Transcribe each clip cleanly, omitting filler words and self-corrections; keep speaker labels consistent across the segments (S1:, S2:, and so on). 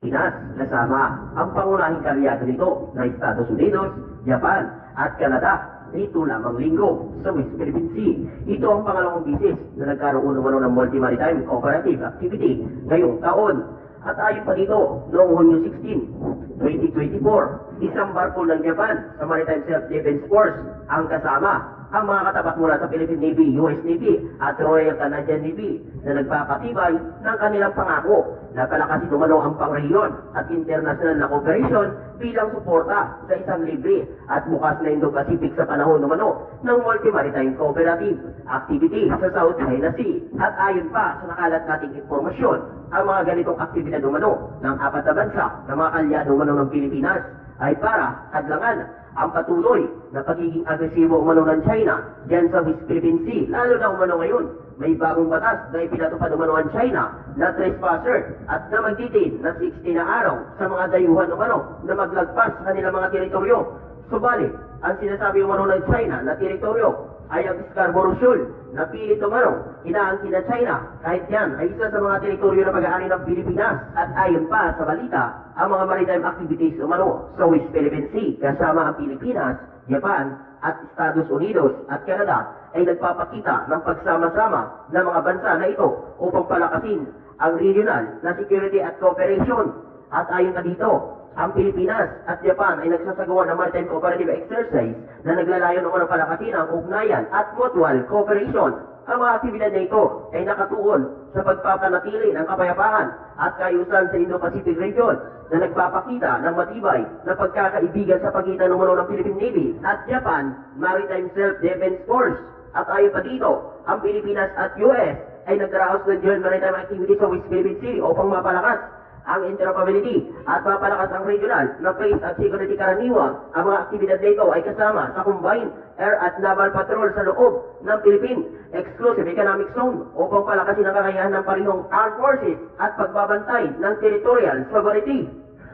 S1: Pinas kasama ang pangunahing kalyado nito na Estados Unidos, Japan at Canada nito lamang linggo sa West Philippine Sea. Ito ang pangalawang bisis na nagkaroon naman ng multi-maritime cooperative activity ngayong taon. At ayon pa dito, noong Hunyo 16, 2024, isang barko ng Japan sa Maritime Self-Defense Force ang kasama ang mga katapat mula sa Philippine Navy, US Navy at Royal Canadian Navy na nagpapatibay ng kanilang pangako na palakasin umano ang pangrehiyon at international na cooperation bilang suporta sa isang libre at bukas na Indo-Pacific sa panahon umano ng multi-maritime cooperative activity sa South China Sea. At ayon pa sa nakalat nating impormasyon, ang mga ganitong aktibidad umano ng apat na bansa na mga kalyado umano ng Pilipinas ay para hadlangan ang patuloy na pagiging agresibo umano ng China dyan sa West Philippine Sea. Lalo na umano ngayon, may bagong batas na ipinatupad umano ang China na trespasser at na magtitin na 60 na araw sa mga dayuhan umano na maglagpas sa kanilang mga teritoryo. Subalit, ang sinasabi umano ng China na teritoryo ay ang Scarborough Shoal na pilit umano inaangkin ng China kahit yan ay isa sa mga teritoryo na pag-aari ng Pilipinas. At ayon pa sa balita, ang mga maritime activities umano sa West Philippine Sea kasama ang Pilipinas, Japan at Estados Unidos at Canada ay nagpapakita ng pagsama-sama ng mga bansa na ito upang palakasin ang regional na security at cooperation. At ayon pa dito, ang Pilipinas at Japan ay nagsasagawa ng maritime cooperative exercise na naglalayon ng palakasin ang ugnayan at mutual cooperation. Ang mga aktibidad na ito ay nakatuon sa pagpapanatili ng kapayapaan at kaayusan sa Indo-Pacific region na nagpapakita ng matibay na pagkakaibigan sa pagitan ng ng Philippine Navy at Japan Maritime Self-Defense Force. At ayon pa dito, ang Pilipinas at US ay nagdaraos ng joint maritime activity sa West Philippine Sea upang mapalakas ang interoperability at mapalakas ang regional na peace at security karaniwang. Ang mga aktibidad nito ay kasama sa combined air at naval patrol sa loob ng Philippine Exclusive Economic Zone upang palakasin ang kakayahan ng parehong armed forces at pagbabantay ng territorial sovereignty.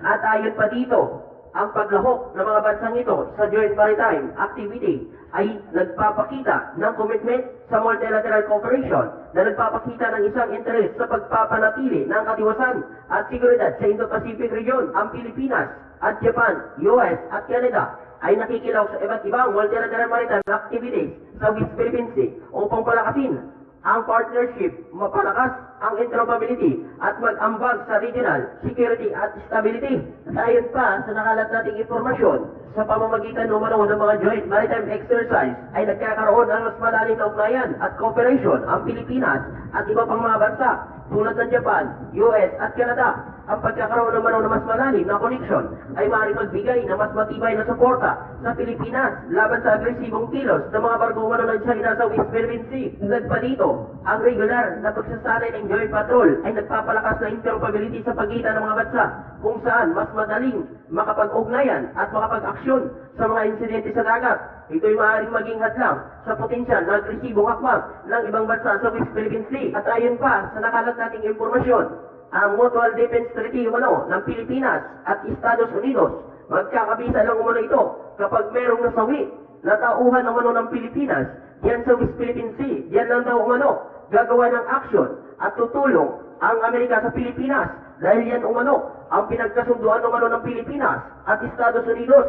S1: At ayon pa dito, ang paglahok ng mga bansang ito sa joint maritime activity ay nagpapakita ng commitment sa multilateral cooperation na nagpapakita ng isang interes sa pagpapanatili ng katiwasan at seguridad sa Indo-Pacific region. Ang Pilipinas at Japan, US at Canada ay nakikilahok sa iba't ibang multilateral maritime activities sa West Philippine Sea upang palakasin ang partnership, mapalakas ang interoperability at mag-ambag sa regional security at stability. At ayon pa sa nakalat nating impormasyon, sa pamamagitan ng mga joint maritime exercise ay nagkakaroon ng mas malalim na ugnayan at cooperation ang Pilipinas at iba pang mga bansa tulad ng Japan, US at Canada. Ang pagkakaroon ng mas malalim na connection ay maaaring magbigay ng mas matibay na suporta sa Pilipinas laban sa agresibong kilos ng mga barko ng China sa West Philippine Sea. Dagdag pa dito, ang regular na pagsasanay ng joint patrol ay nagpapalakas na interoperability sa pagitan ng mga bansa kung saan mas madaling makapag-ugnayan at makapag-aksyon sa mga insidente sa dagat. Ito'y maaaring maging hadlang sa potensyal na agresibong hakbang ng ibang bansa sa West Philippine Sea. At ayon pa sa nakalat nating impormasyon, ang Mutual Defense Treaty ng Pilipinas at Estados Unidos, magkakabisa lang ito kapag merong nasawi na tauhan ng Pilipinas yan sa West Philippine Sea. Yan lang daw gagawa ng aksyon at tutulong ang Amerika sa Pilipinas dahil yan ang pinagkasunduan ng Pilipinas at Estados Unidos.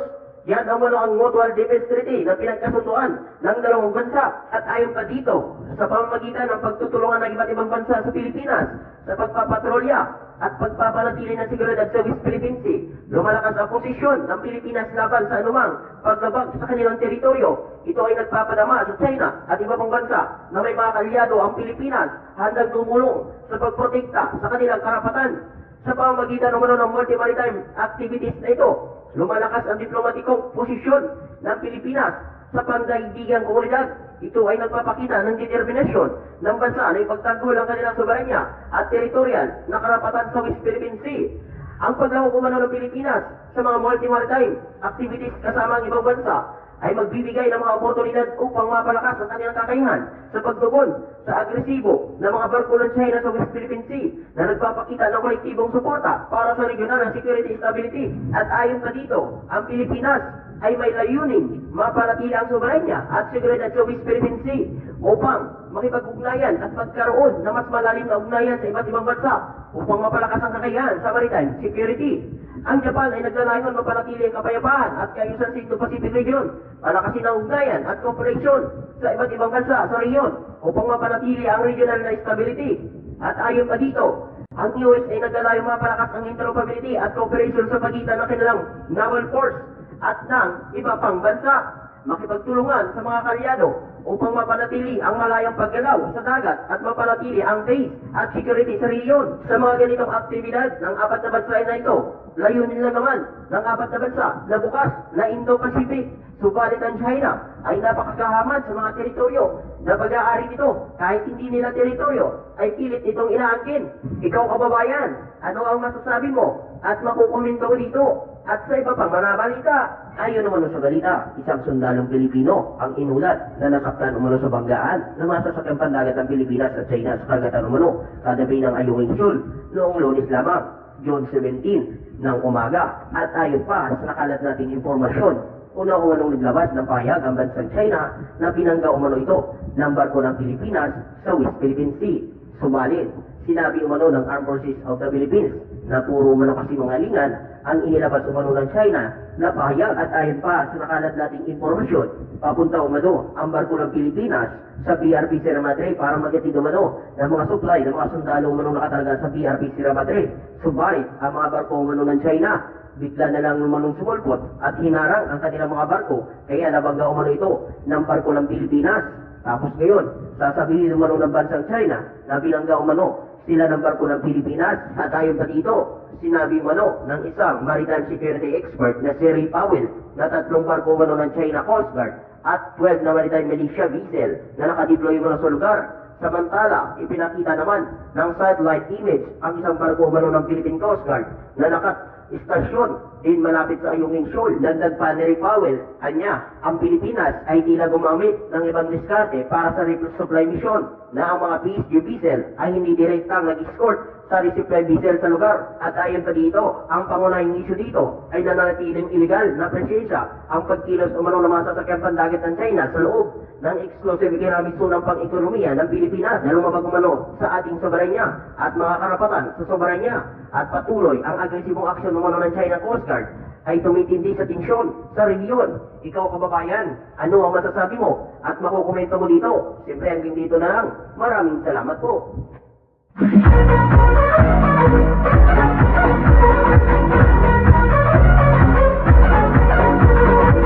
S1: Yan ang Mutual Defense Treaty na pinagkasunduan ng dalawang bansa. At ayon pa dito, sa pamamagitan ng pagtutulungan ng iba't ibang bansa sa Pilipinas sa pagpapatrolya at pagpapanatili ng seguridad sa West Philippine Sea, lumalakas ang posisyon ng Pilipinas laban sa anumang paglabag sa kanilang teritoryo. Ito ay nagpapadama sa China at iba pang bansa na may mga kalyado ang Pilipinas handang tumulong sa pagprotekta sa kanilang karapatan. Sa pamamagitan ng multi-maritime activities na ito, lumalakas ang diplomatikong posisyon ng Pilipinas sa pandaigdigang komunidad. Ito ay nagpapakita ng determinasyon ng bansa na ipagtanggol ang kanilang soberanya at territorial na karapatan sa West Philippine Sea. Ang paglahok ng Pilipinas sa mga multi-maritime activities kasama ang ibang bansa ay magbibigay ng mga oportunidad upang mapalakas ang kanilang kakayahan sa pagtugon sa agresibo ng mga barko ng China sa West Philippine Sea na nagpapakita ng kolektibong suporta para sa regional na security stability. At ayon pa dito, ang Pilipinas ay may layunin mapanatili ang soberanya at seguridad sa West Philippine Sea upang makipag-ugnayan at magkaroon ng mas malalim na ugnayan sa iba't ibang bansa upang mapalakas ang kakayahan sa maritime security. Ang Japan ay naglalayon mapanatili ang kapayapaan at kaayusan sa Indo-Pacific region, palakasin ang ugnayan at cooperation sa iba't ibang bansa sa rehiyon upang mapanatili ang regional na stability. At ayon pa dito, ang US ay naglalayong mapalakas ang interoperability at cooperation sa pagitan ng kanilang naval force at ng iba pang bansa, makipagtulungan sa mga kalyado upang mapanatili ang malayang paggalaw sa dagat at mapanatili ang peace at security sa rehiyon. Sa mga ganitong aktibidad ng apat na bansa na ito, layunin lang naman ng apat na bansa na bukas na Indo-Pacific. Subalit ang China ay napakakahamad sa mga teritoryo na pag-aari nito kahit hindi nila teritoryo ay pilit itong inaangkin. Ikaw kababayan, ano ang masasabi mo at makukomento mo dito? At sa iba pang mga balita, ayon naman sa balita, isang sundalong Pilipino ang inulat na nasaktan umano sa banggaan ng mga sasakyang pandagat ng Pilipinas at China sa karagatan umano katabi ng Ayungin Shoal noong Lunes lamang, June 17 ng umaga. At ayon pa sa nakalat nating impormasyon, una-unang naglabas ng pahayag ang bansang China na pinangga umano ito ng barko ng Pilipinas sa West Philippine Sea. Subalit, sinabi umano ng Armed Forces of the Philippines na puro umano kasinungalingan ang inilabas umano ng China na pahayag. At ayon pa sa nakalat nating impormasyon, papunta umano ang barko ng Pilipinas sa PRP Sierra Madre para maghatid umano ng mga supply ng mga sundalo umano nakatalaga sa PRP Sierra Madre. Subalit, ang mga barko umano ng China bigla na lang umanong sumulpot at hinarang ang kanilang mga barko, kaya nabangga umano ito ng barko ng Pilipinas. Tapos ngayon, sasabihin umano ng bansang China na binangga umano sila ng barko ng Pilipinas. At ayon pa dito, sinabi umano ng isang maritime security expert na si Ray Powell na 3 barko umano ng China Coast Guard at 12 na maritime militia vessel na nakadeploy umano sa lugar. Samantala, ipinakita naman ng satellite image ang isang barko umano ng Philippine Coast Guard na istasyon din malapit sa Ayungin Shoal. Dagdag pa ni Rick Powell, anya, ang Pilipinas ay tila gumamit ng ibang diskarte para sa resupply mission na ang mga PSU vessel ay hindi direktang nag-escort sa resupply vessel sa lugar. At ayon pa dito, ang pangunahing issue dito ay nananatiling illegal na presensya ang pagkilos umano ng mga sasakyang pandagat ng China sa loob ng exclusive economic zone ng pang-ekonomiya ng Pilipinas na lumabag umano sa ating soberanya at mga karapatan sa soberanya. At patuloy ang agresibong aksyon umano ng China Coast Guard ay tumitindi sa tensyon sa rehiyon. Ikaw kababayan, ano ang masasabi mo at makukomento mo dito? Siyempre hanggang dito na lang. Maraming salamat po.